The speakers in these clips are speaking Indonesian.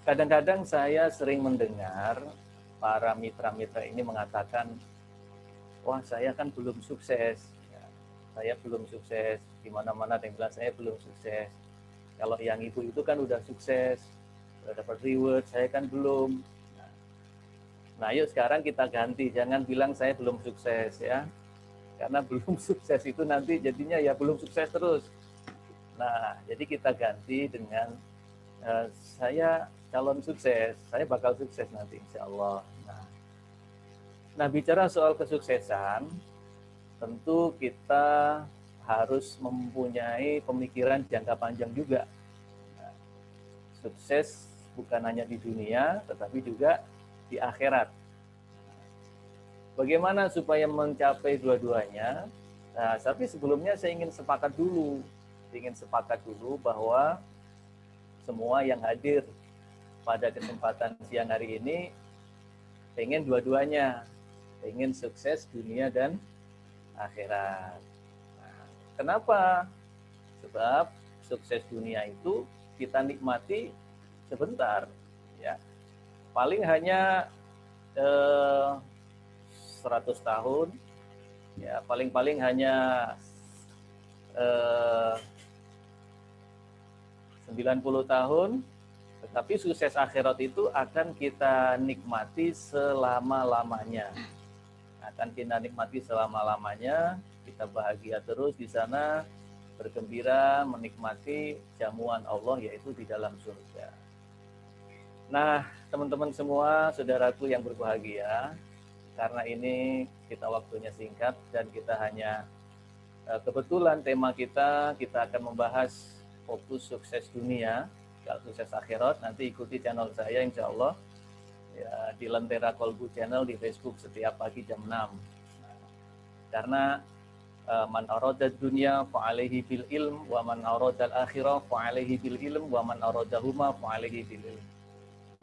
Kadang-kadang saya sering mendengar para mitra-mitra ini mengatakan, wah saya kan belum sukses, ya, saya belum sukses, di mana-mana ada yang bilang saya belum sukses. Kalau yang ibu itu kan udah sukses, udah dapat reward, saya kan belum. Nah yuk sekarang kita ganti, jangan bilang saya belum sukses ya, karena belum sukses itu nanti jadinya ya belum sukses terus. Nah jadi kita ganti dengan saya calon sukses, saya bakal sukses nanti insya Allah. Nah bicara soal kesuksesan, tentu kita harus mempunyai pemikiran jangka panjang juga. Nah, sukses bukan hanya di dunia, tetapi juga di akhirat. Bagaimana supaya mencapai dua-duanya? Nah, tapi sebelumnya saya ingin sepakat dulu bahwa semua yang hadir pada kesempatan siang hari ini pengen dua-duanya, pengen sukses dunia dan akhirat. Nah, kenapa? Sebab sukses dunia itu kita nikmati sebentar, ya. Paling hanya 100 tahun, ya paling-paling hanya 90 tahun, tetapi sukses akhirat itu akan kita nikmati selama-lamanya. Akan kita nikmati selama-lamanya, kita bahagia terus di sana, bergembira, menikmati jamuan Allah, yaitu di dalam surga. Nah, teman-teman semua, saudaraku yang berbahagia, karena ini kita waktunya singkat dan kita hanya kebetulan tema kita akan membahas fokus sukses dunia, kalau sukses akhirat. Nanti ikuti channel saya insya Allah ya, di Lentera Kolbu Channel di Facebook setiap pagi jam 6. Nah, karena man aradad dunya fa'alaihi bil ilm wa man aradal akhirah fa'alaihi bil ilm wa man aradahuma fa'alaihi bil ilm.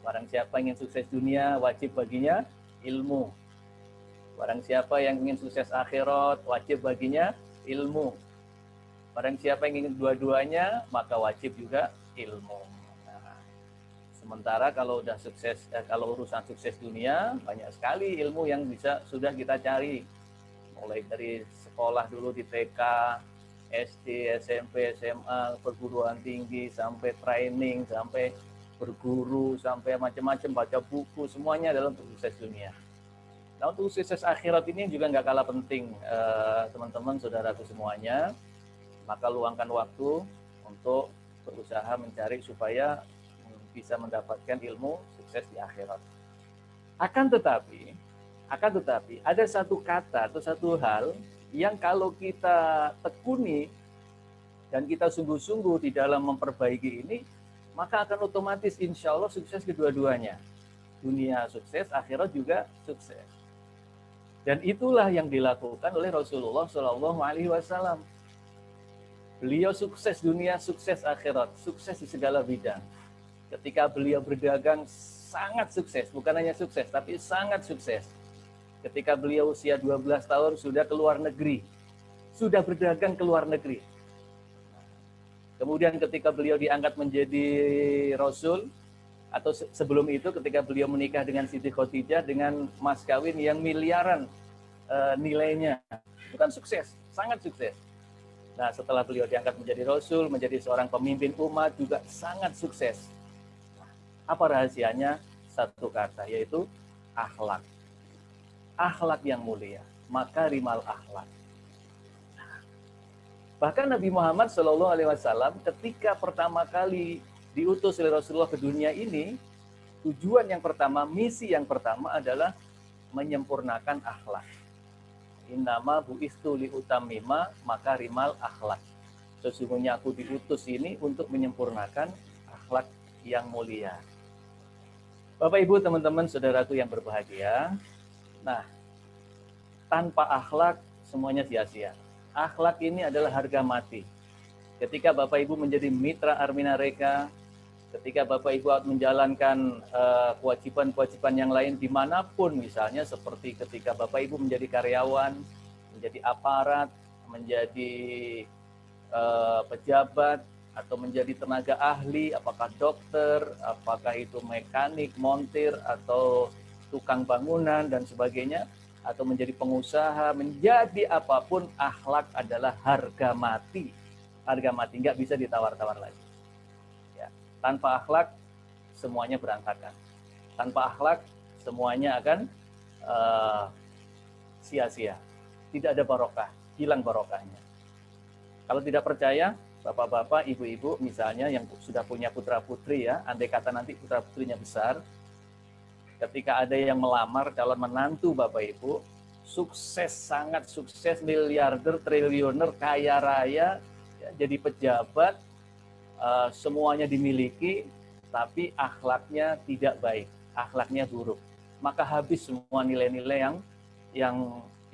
Barang siapa ingin sukses dunia, wajib baginya ilmu. Barang siapa yang ingin sukses akhirat, wajib baginya ilmu. Barang siapa yang ingin dua-duanya, maka wajib juga ilmu. Nah, sementara kalau udah sukses, kalau urusan sukses dunia, banyak sekali ilmu yang sudah kita cari. Mulai dari sekolah dulu di TK, SD, SMP, SMA, perguruan tinggi, sampai training, sampai berguru, sampai macam-macam, baca buku, semuanya adalah untuk sukses dunia. Nah, untuk sukses akhirat ini juga nggak kalah penting, teman-teman, saudaraku semuanya. Maka luangkan waktu untuk berusaha mencari supaya bisa mendapatkan ilmu sukses di akhirat. Akan tetapi ada satu kata atau satu hal yang kalau kita tekuni dan kita sungguh-sungguh di dalam memperbaiki ini, maka akan otomatis insya Allah sukses kedua-duanya. Dunia sukses, akhirat juga sukses. Dan itulah yang dilakukan oleh Rasulullah SAW. Beliau sukses dunia, sukses akhirat, sukses di segala bidang. Ketika beliau berdagang sangat sukses, bukan hanya sukses, tapi sangat sukses. Ketika beliau usia 12 tahun sudah keluar negeri, sudah berdagang ke luar negeri. Kemudian ketika beliau diangkat menjadi Rasul, atau sebelum itu ketika beliau menikah dengan Siti Khadijah dengan mas kawin yang miliaran nilainya, itu kan sukses, sangat sukses. Nah, setelah beliau diangkat menjadi Rasul, menjadi seorang pemimpin umat juga sangat sukses. Apa rahasianya? Satu kata, yaitu akhlak. Akhlak yang mulia, makarimal akhlak. Bahkan Nabi Muhammad SAW ketika pertama kali diutus oleh Rasulullah ke dunia ini, tujuan yang pertama, misi yang pertama adalah menyempurnakan akhlak. Innama bu'istu liutammima makarimal akhlak. Sesungguhnya aku diutus ini untuk menyempurnakan akhlak yang mulia. Bapak, Ibu, teman-teman, saudaraku yang berbahagia. Nah, tanpa akhlak semuanya sia-sia. Akhlak ini adalah harga mati. Ketika Bapak Ibu menjadi mitra Arminareka, ketika Bapak Ibu menjalankan kewajiban-kewajiban yang lain dimanapun, misalnya seperti ketika Bapak Ibu menjadi karyawan, menjadi aparat, menjadi pejabat, atau menjadi tenaga ahli, apakah dokter, apakah itu mekanik, montir, atau tukang bangunan, dan sebagainya, atau menjadi pengusaha, menjadi apapun, akhlak adalah harga mati. Harga mati, nggak bisa ditawar-tawar lagi. Ya. Tanpa akhlak, semuanya berantakan. Tanpa akhlak, semuanya akan sia-sia. Tidak ada barokah, hilang barokahnya. Kalau tidak percaya, bapak-bapak, ibu-ibu misalnya yang sudah punya putra-putri ya, andai kata nanti putra-putrinya besar, ketika ada yang melamar calon menantu bapak ibu, sukses, sangat sukses, miliarder, triliuner, kaya raya, ya, jadi pejabat, semuanya dimiliki, tapi akhlaknya tidak baik, akhlaknya buruk. Maka habis semua nilai-nilai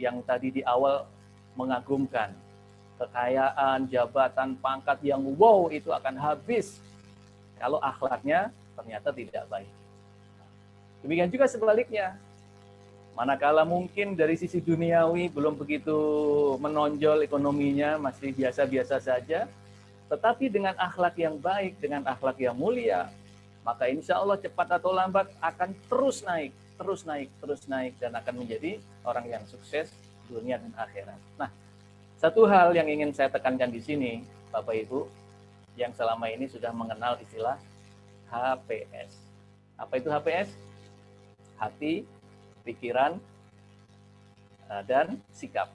yang tadi di awal mengagumkan. Kekayaan, jabatan, pangkat yang wow itu akan habis kalau akhlaknya ternyata tidak baik. Demikian juga sebaliknya. Manakala mungkin dari sisi duniawi belum begitu menonjol ekonominya, masih biasa-biasa saja, tetapi dengan akhlak yang baik, dengan akhlak yang mulia, maka insya Allah cepat atau lambat akan terus naik, terus naik, terus naik, dan akan menjadi orang yang sukses dunia dan akhirat. Nah, satu hal yang ingin saya tekankan di sini, Bapak Ibu, yang selama ini sudah mengenal istilah HPS. Apa itu HPS? Hati, pikiran, dan sikap.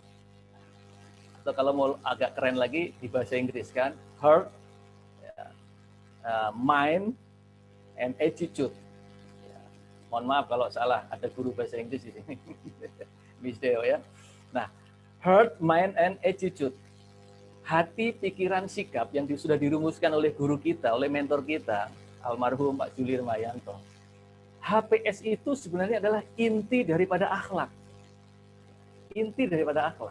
Atau kalau mau agak keren lagi di bahasa Inggris kan, heart, mind, and attitude. Ya. Mohon maaf kalau salah, ada guru bahasa Inggris di sini, Miss Deo ya. Nah, heart, mind, and attitude. Hati, pikiran, sikap yang sudah dirumuskan oleh guru kita, oleh mentor kita, almarhum Pak Julir Mayanto. HPS itu sebenarnya adalah inti daripada akhlak. Inti daripada akhlak.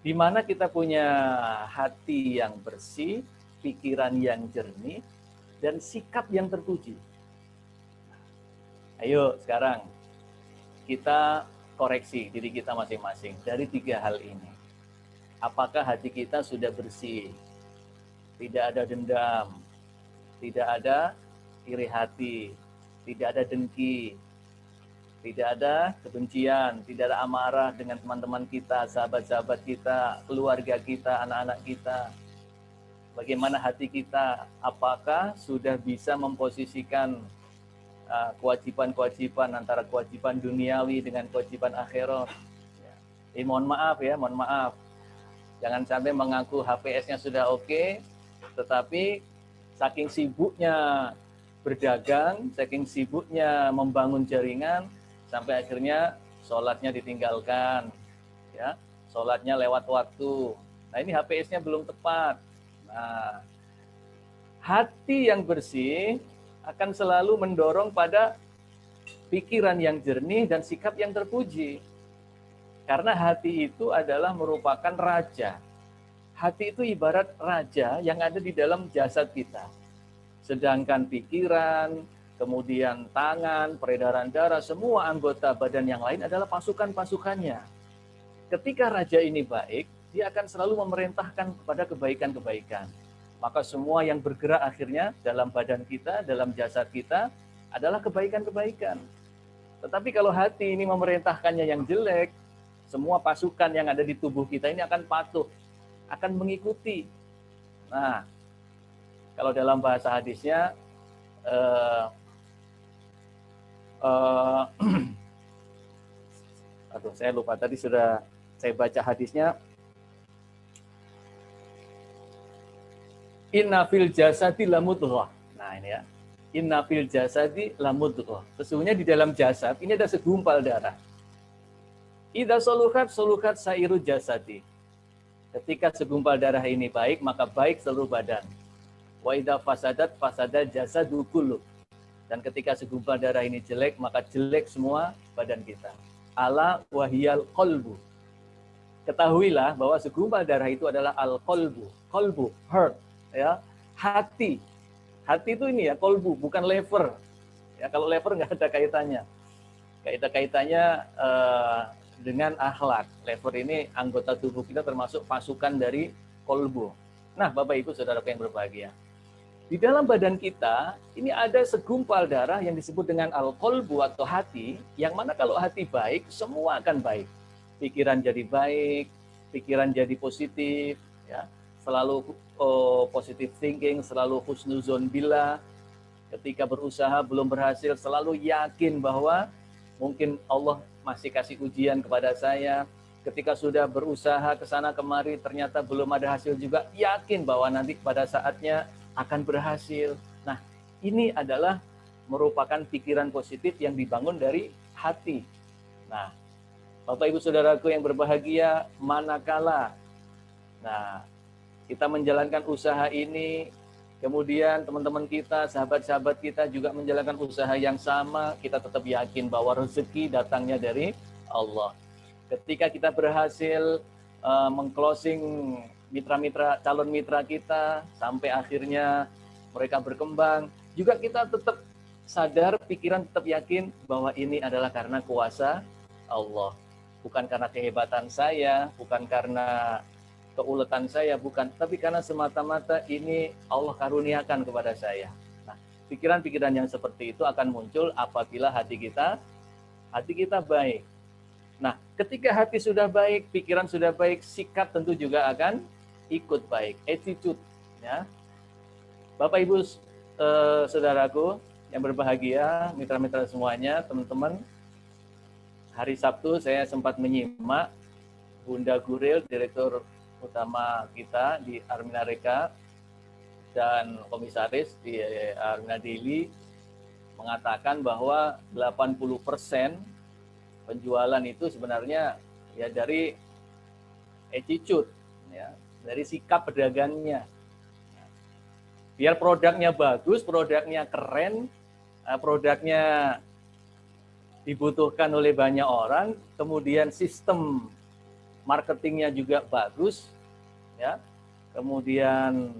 Di mana kita punya hati yang bersih, pikiran yang jernih, dan sikap yang terpuji. Ayo sekarang kita koreksi diri kita masing-masing dari 3 hal ini. Apakah hati kita sudah bersih? Tidak ada dendam, tidak ada iri hati, tidak ada dengki, tidak ada kebencian, tidak ada amarah dengan teman-teman kita, sahabat-sahabat kita, keluarga kita, anak-anak kita. Bagaimana hati kita? Apakah sudah bisa memposisikan kewajiban-kewajiban antara kewajiban duniawi dengan kewajiban akhirat? Mohon maaf ya, mohon maaf. Jangan sampai mengaku HPS-nya sudah oke, tetapi saking sibuknya berdagang, saking sibuknya membangun jaringan, sampai akhirnya sholatnya ditinggalkan, ya, sholatnya lewat waktu. Nah ini HPS-nya belum tepat. Nah, hati yang bersih akan selalu mendorong pada pikiran yang jernih dan sikap yang terpuji. Karena hati itu adalah merupakan raja. Hati itu ibarat raja yang ada di dalam jasad kita. Sedangkan pikiran, kemudian tangan, peredaran darah, semua anggota badan yang lain adalah pasukan-pasukannya. Ketika raja ini baik, dia akan selalu memerintahkan kepada kebaikan-kebaikan. Maka semua yang bergerak akhirnya dalam badan kita, dalam jasad kita, adalah kebaikan-kebaikan. Tetapi kalau hati ini memerintahkannya yang jelek, semua pasukan yang ada di tubuh kita ini akan patuh, akan mengikuti. Nah, kalau dalam bahasa hadisnya, aduh saya lupa tadi sudah saya baca hadisnya. Inna fil jasadi lamudghah. Nah ini ya. Inna fil jasadi lamudghah. Sesungguhnya di dalam jasad ini ada segumpal darah. Idza soluhat sairu jasadi. Ketika segumpal darah ini baik, maka baik seluruh badan. Wa idza fasadat jasadu kullu. Dan ketika segumpal darah ini jelek, maka jelek semua badan kita. Ala wahiyal qalbu. Ketahuilah bahwa segumpal darah itu adalah al-qalbu. Qalbu, heart, ya, hati. Hati itu ini ya, qalbu, bukan lever. Ya, kalau lever nggak ada kaitannya. Kaitannya dengan akhlak. Lever ini anggota tubuh kita termasuk pasukan dari qalbu. Nah, Bapak Ibu Saudara yang berbahagia, di dalam badan kita ini ada segumpal darah yang disebut dengan al-qalbu atau hati, yang mana kalau hati baik, semua akan baik. Pikiran jadi baik, pikiran jadi positif, ya, selalu positive thinking, selalu husnuzon billah. Ketika berusaha belum berhasil, selalu yakin bahwa mungkin Allah masih kasih ujian kepada saya. Ketika sudah berusaha ke sana kemari, ternyata belum ada hasil juga, yakin bahwa nanti pada saatnya akan berhasil. Nah, ini adalah merupakan pikiran positif yang dibangun dari hati. Nah, Bapak Ibu Saudaraku yang berbahagia, manakala kita menjalankan usaha ini, kemudian teman-teman kita, sahabat-sahabat kita juga menjalankan usaha yang sama, kita tetap yakin bahwa rezeki datangnya dari Allah. Ketika kita berhasil mengclosing mitra-mitra, calon mitra kita, sampai akhirnya mereka berkembang, juga kita tetap sadar, pikiran tetap yakin bahwa ini adalah karena kuasa Allah. Bukan karena kehebatan saya, bukan karena keuletan saya, bukan, tapi karena semata-mata ini Allah karuniakan kepada saya. Nah, pikiran-pikiran yang seperti itu akan muncul apabila hati kita baik. Nah, ketika hati sudah baik, pikiran sudah baik, sikap tentu juga akan ikut baik, attitude, ya. Bapak Ibu saudaraku yang berbahagia, mitra-mitra semuanya, teman-teman, hari Sabtu saya sempat menyimak Bunda Guril, Direktur Utama kita di Armina Reka dan Komisaris di Armina Daily mengatakan bahwa 80% penjualan itu sebenarnya ya dari attitude, ya, dari sikap pedagangnya. Biar produknya bagus, produknya keren, produknya dibutuhkan oleh banyak orang, kemudian sistem marketingnya juga bagus, ya, kemudian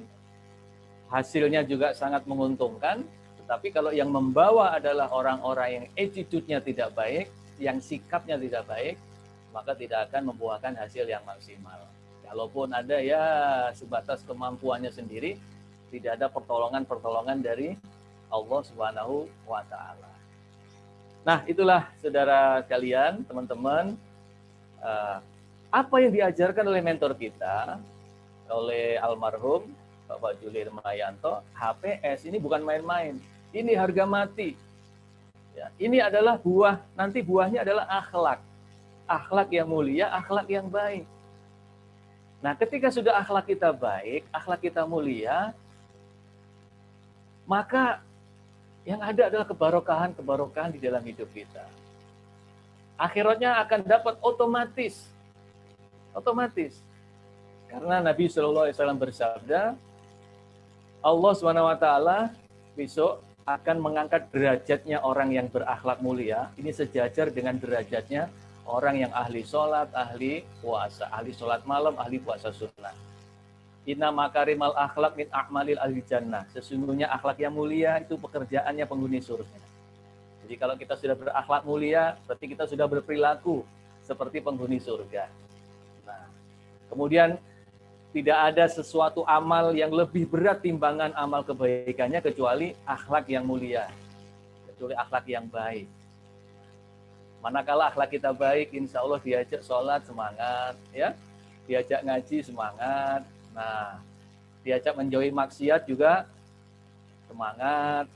hasilnya juga sangat menguntungkan. Tetapi kalau yang membawa adalah orang-orang yang attitude-nya tidak baik, yang sikapnya tidak baik, maka tidak akan membuahkan hasil yang maksimal. Kalaupun ada ya sebatas kemampuannya sendiri, tidak ada pertolongan-pertolongan dari Allah Subhanahu wa Ta'ala. Nah, itulah saudara kalian, teman-teman, apa yang diajarkan oleh mentor kita, oleh almarhum Bapak Juli Irmayanto, HPS ini bukan main-main. Ini harga mati. Ya, ini adalah buah, nanti buahnya adalah akhlak. Akhlak yang mulia, akhlak yang baik. Nah, ketika sudah akhlak kita baik, akhlak kita mulia, maka yang ada adalah kebarokahan di dalam hidup kita. Akhiratnya akan dapat otomatis. Karena Nabi SAW bersabda, Allah SWT besok akan mengangkat derajatnya orang yang berakhlak mulia, ini sejajar dengan derajatnya orang yang ahli sholat, ahli puasa, ahli sholat malam, ahli puasa sunnah. Inna makarimal akhlak min a'malil ahli jannah. Sesungguhnya akhlak yang mulia itu pekerjaannya penghuni surga. Jadi kalau kita sudah berakhlak mulia, berarti kita sudah berperilaku seperti penghuni surga. Nah, kemudian tidak ada sesuatu amal yang lebih berat timbangan amal kebaikannya kecuali akhlak yang mulia, kecuali akhlak yang baik. Manakala akhlak kita baik, insya Allah diajak sholat semangat, ya, diajak ngaji semangat, nah, diajak menjauhi maksiat juga semangat.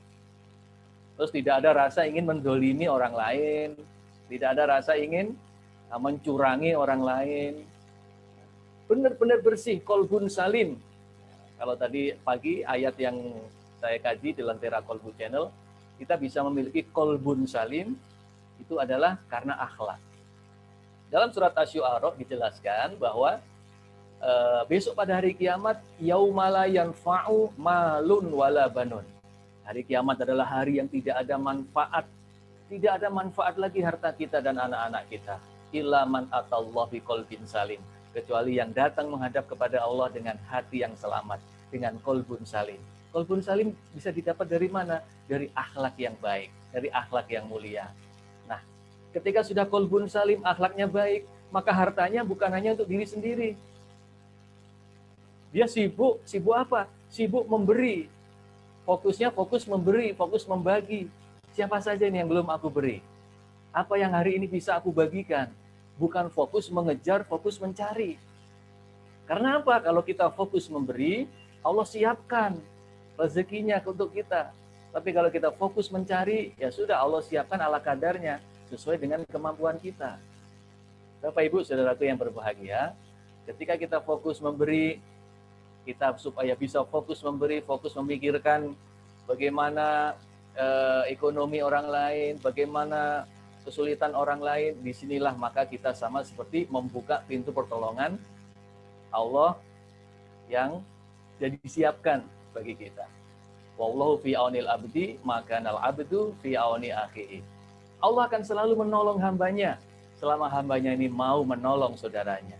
Terus tidak ada rasa ingin mendolimi orang lain, tidak ada rasa ingin mencurangi orang lain. Benar-benar bersih, kolbun salim. Kalau tadi pagi ayat yang saya kaji di Lentera Kolbu Channel, kita bisa memiliki kolbun salim, itu adalah karena akhlak. Dalam surat Asy-Syu'ara dijelaskan bahwa besok pada hari kiamat, yaumala yanfa'u malun wala banun. Hari kiamat adalah hari yang tidak ada manfaat. Tidak ada manfaat lagi harta kita dan anak-anak kita. Illa man atallah biqalbin salim. Kecuali yang datang menghadap kepada Allah dengan hati yang selamat, dengan kolbun salim. Kolbun salim bisa didapat dari mana? Dari akhlak yang baik, dari akhlak yang mulia. Nah, ketika sudah kolbun salim, akhlaknya baik, maka hartanya bukan hanya untuk diri sendiri. Dia sibuk apa? Sibuk memberi. Fokusnya fokus memberi, fokus membagi. Siapa saja ini yang belum aku beri? Apa yang hari ini bisa aku bagikan? Bukan fokus mengejar, fokus mencari. Karena apa? Kalau kita fokus memberi, Allah siapkan rezekinya untuk kita. Tapi kalau kita fokus mencari, ya sudah, Allah siapkan ala kadarnya sesuai dengan kemampuan kita. Bapak Ibu saudaraku yang berbahagia, ketika kita fokus memberi, kita supaya bisa fokus memberi, fokus memikirkan bagaimana ekonomi orang lain, bagaimana kesulitan orang lain, disinilah maka kita sama seperti membuka pintu pertolongan Allah yang jadi disiapkan bagi kita. Wallahu fi aunil abdi, maka nal abdu fi auni akhihi. Allah akan selalu menolong hambanya selama hambanya ini mau menolong saudaranya.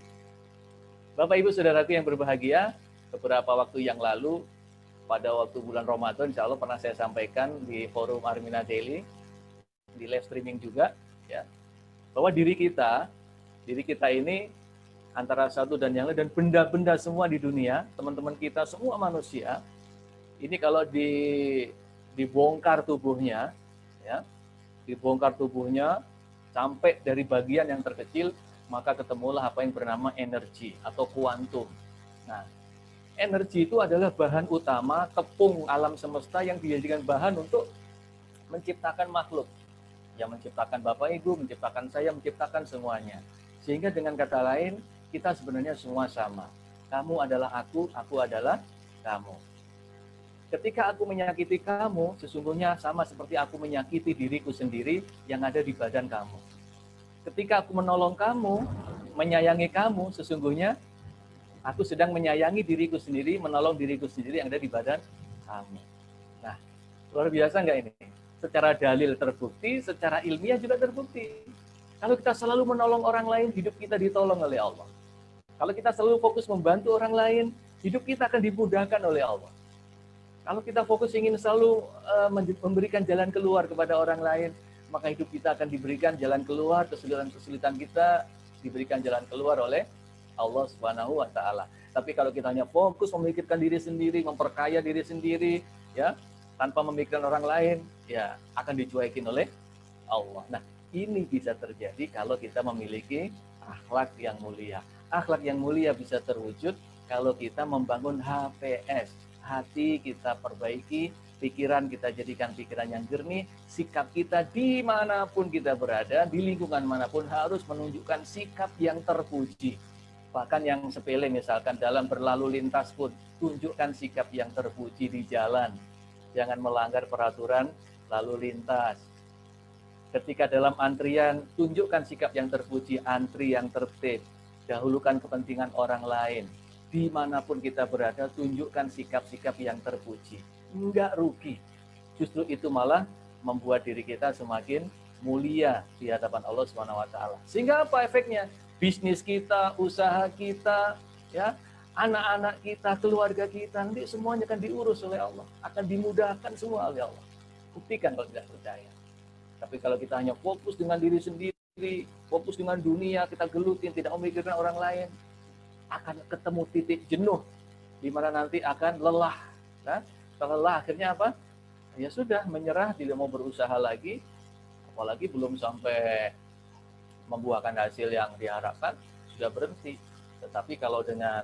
Bapak Ibu saudaraku yang berbahagia, beberapa waktu yang lalu pada waktu bulan Ramadan, insya Allah pernah saya sampaikan di forum Armina Daily, di live streaming juga, ya, bahwa diri kita ini antara satu dan yang lain, dan benda-benda semua di dunia, teman-teman kita, semua manusia, ini kalau dibongkar tubuhnya, ya, dibongkar tubuhnya sampai dari bagian yang terkecil, maka ketemulah apa yang bernama energi atau kuantum. Nah, energi itu adalah bahan utama tepung alam semesta yang dijadikan bahan untuk menciptakan makhluk. Yang menciptakan Bapak Ibu, menciptakan saya, menciptakan semuanya. Sehingga dengan kata lain, kita sebenarnya semua sama. Kamu adalah aku adalah kamu. Ketika aku menyakiti kamu, sesungguhnya sama seperti aku menyakiti diriku sendiri yang ada di badan kamu. Ketika aku menolong kamu, menyayangi kamu, sesungguhnya aku sedang menyayangi diriku sendiri, menolong diriku sendiri yang ada di badan kamu. Nah, luar biasa nggak ini? Secara dalil terbukti, secara ilmiah juga terbukti. Kalau kita selalu menolong orang lain, hidup kita ditolong oleh Allah. Kalau kita selalu fokus membantu orang lain, hidup kita akan dimudahkan oleh Allah. Kalau kita fokus ingin selalu memberikan jalan keluar kepada orang lain, maka hidup kita akan diberikan jalan keluar, kesulitan-kesulitan kita diberikan jalan keluar oleh Allah Subhanahu wa taala. Tapi kalau kita hanya fokus memikirkan diri sendiri, memperkaya diri sendiri, ya, tanpa memikirkan orang lain, ya akan dicuekin oleh Allah. Nah, ini bisa terjadi kalau kita memiliki akhlak yang mulia. Akhlak yang mulia bisa terwujud kalau kita membangun HPS, hati kita perbaiki, pikiran kita jadikan pikiran yang jernih, sikap kita dimanapun kita berada, di lingkungan manapun harus menunjukkan sikap yang terpuji. Bahkan yang sepele misalkan dalam berlalu lintas pun, tunjukkan sikap yang terpuji di jalan. Jangan melanggar peraturan lalu lintas. Ketika dalam antrian, tunjukkan sikap yang terpuji, antri yang tertib. Dahulukan kepentingan orang lain. Dimanapun kita berada, tunjukkan sikap-sikap yang terpuji. Enggak rugi. Justru itu malah membuat diri kita semakin mulia di hadapan Allah SWT. Sehingga apa efeknya? Bisnis kita, usaha kita, ya, anak-anak kita, keluarga kita, nanti semuanya akan diurus oleh Allah. Akan dimudahkan semua oleh Allah. Buktikan kalau tidak percaya. Tapi kalau kita hanya fokus dengan diri sendiri, fokus dengan dunia, kita gelutin, tidak memikirkan orang lain, akan ketemu titik jenuh, di mana nanti akan lelah. Nah, kalau lelah akhirnya apa? Ya sudah, menyerah, tidak mau berusaha lagi, apalagi belum sampai membuahkan hasil yang diharapkan, sudah berhenti. Tetapi kalau dengan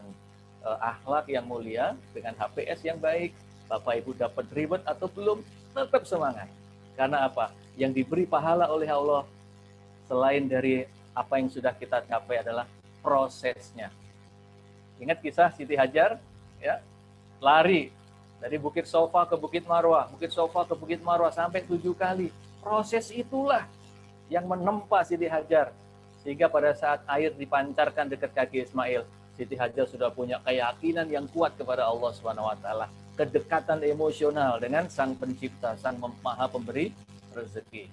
akhlak yang mulia, dengan HPS yang baik, Bapak Ibu dapat reward atau belum, tetap semangat. Karena apa? Yang diberi pahala oleh Allah, selain dari apa yang sudah kita capai adalah prosesnya. Ingat kisah Siti Hajar, ya, lari dari Bukit Sofa ke Bukit Marwah, Bukit Sofa ke Bukit Marwah sampai 7 kali. Proses itulah yang menempa Siti Hajar. Sehingga pada saat air dipancarkan dekat kaki Ismail, Siti Hajar sudah punya keyakinan yang kuat kepada Allah SWT. Kedekatan emosional dengan Sang Pencipta, Sang Maha Pemberi rezeki.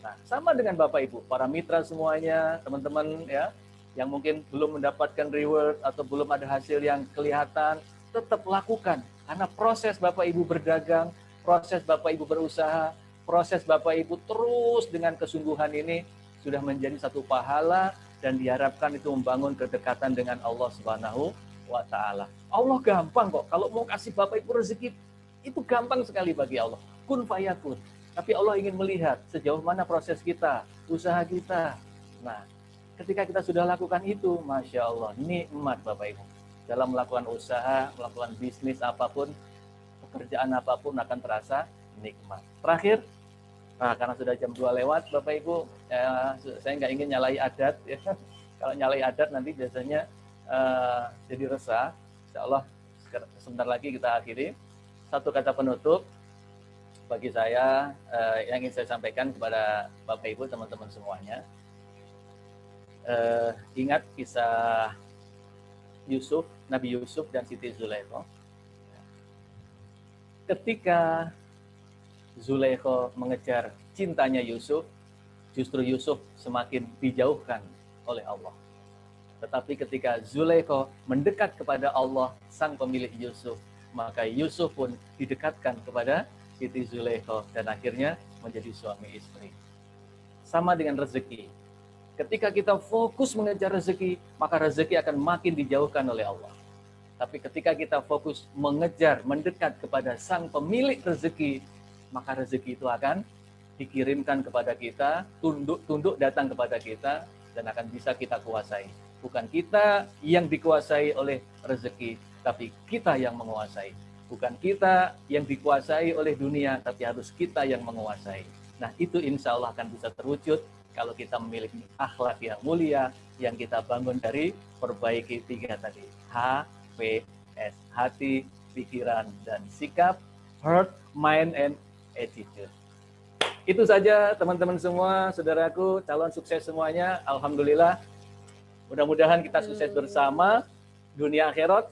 Nah, sama dengan Bapak Ibu, para mitra semuanya, teman-teman ya, yang mungkin belum mendapatkan reward atau belum ada hasil yang kelihatan, tetap lakukan. Karena proses Bapak Ibu berdagang, proses Bapak Ibu berusaha, proses Bapak Ibu terus dengan kesungguhan ini sudah menjadi satu pahala dan diharapkan itu membangun kedekatan dengan Allah Subhanahu wa ta'ala. Allah gampang kok. Kalau mau kasih Bapak Ibu rezeki, itu gampang sekali bagi Allah. Kun fayakun. Tapi Allah ingin melihat sejauh mana proses kita, usaha kita. Nah, ketika kita sudah lakukan itu, Masya Allah, nikmat Bapak Ibu. Dalam melakukan usaha, melakukan bisnis apapun, pekerjaan apapun akan terasa nikmat. Terakhir, nah, karena sudah jam 2 lewat, Bapak Ibu, saya nggak ingin nyalahi adat. Ya. Kalau nyalahi adat nanti biasanya jadi resah. Insya Allah sebentar lagi kita akhiri. Satu kata penutup bagi saya yang ingin saya sampaikan kepada Bapak Ibu, teman-teman semuanya. Ingat kisah Yusuf, Nabi Yusuf dan Siti Zulaikha. Ketika Zulaikha mengejar cintanya Yusuf, justru Yusuf semakin dijauhkan oleh Allah. Tetapi ketika Zulaikha mendekat kepada Allah, sang pemilik Yusuf, maka Yusuf pun didekatkan kepada Siti Zulaikha dan akhirnya menjadi suami istri. Sama dengan rezeki. Ketika kita fokus mengejar rezeki, maka rezeki akan makin dijauhkan oleh Allah. Tapi ketika kita fokus mengejar, mendekat kepada sang pemilik rezeki, maka rezeki itu akan dikirimkan kepada kita, tunduk datang kepada kita, dan akan bisa kita kuasai. Bukan kita yang dikuasai oleh rezeki, tapi kita yang menguasai. Bukan kita yang dikuasai oleh dunia, tapi harus kita yang menguasai. Nah, itu insya Allah akan bisa terwujud kalau kita memiliki akhlak yang mulia yang kita bangun dari perbaiki 3 tadi. HPS, hati, pikiran, dan sikap, heart, mind, and attitude. Itu saja teman-teman semua, saudaraku, calon sukses semuanya. Alhamdulillah. Mudah-mudahan kita sukses bersama dunia akhirat.